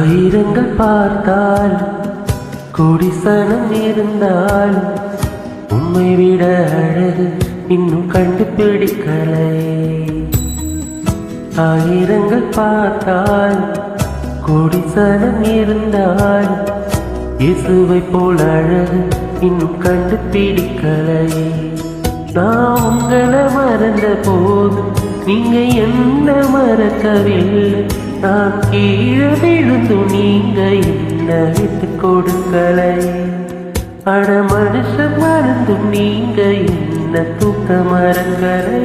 ஆயிரங்கள் பார்த்தால் கோடி சனம் இருந்தால் உம்மை விட அழகு இன்னும் கண்டுபிடிக்கலை. ஆயிரங்கள் பார்த்தால் கோடி சனம் இருந்தால் இயேசுவை போல் அழகு இன்னும் கண்டுபிடிக்கலை. நான் உங்களை மறந்த போது நீங்க என்ன மறக்கவில்லை. நான் கீழே விழுந்தும் நீங்க என்ன விட்டு கொடுக்கலை. அட மனுஷன் மறந்தும் நீங்க என்ன தூக்க மறக்கலை.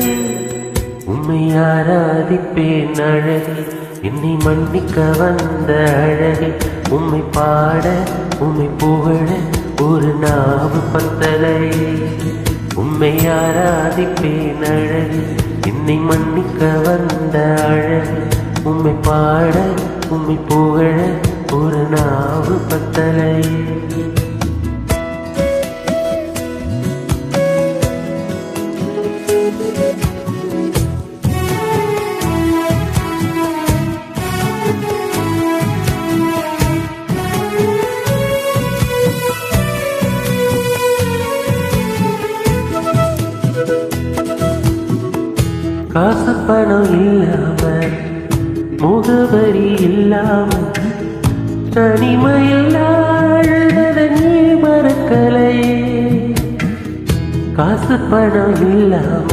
உம்மை ஆராதிப்பேன் அழகே, என்னை மன்னிக்க வந்த அழகே. உம்மை பாட உம்மை புகழ ஒரு நாவு பத்தலை. உம்மை ஆராதிப்பேன் அழகே, என்னை மன்னிக்க வந்த அழகே. உம்மை பாட உம்மை புகழ ஒரு நாவு பத்தலை. காசு பணம் இல்லாம முகவரி இல்லாம தனிமையில் அழுதத நீ மறக்கலை. காசு பணம் இல்லாம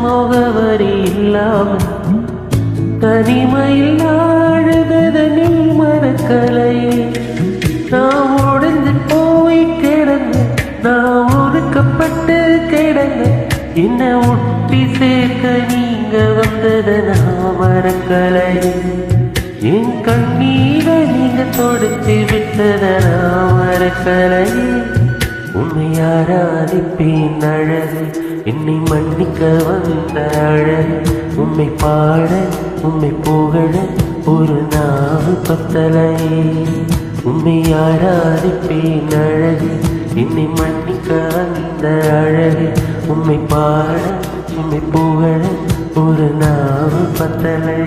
முகவரி இல்லாம தனிமையில் அழுதத நீ மறக்கலை. நான் உடைந்து போய் கிடந்த, நான் ஒடுக்கப்பட்டு கிடந்த, என்ன ஒட்டி சேர்க்க நீங்க வந்தத நான் மறக்கலை. என் கண்ணீரை நீங்க தொடுத்து விட்டத நான் மறக்கலை. உம்மை ஆராதிப்பேன் அழகு, என்னை மன்னிக்க வந்த அழகு. உம்மை பாட உம்மை புகழ ஒரு நாவு பத்தலை. உம்மை ஆராதிப்பேன் அழகு, என்னை மன்னிக்க வந்த அழகு. உம்மை பாட உம்மை புகழ ஒரு நாவு பத்தலை.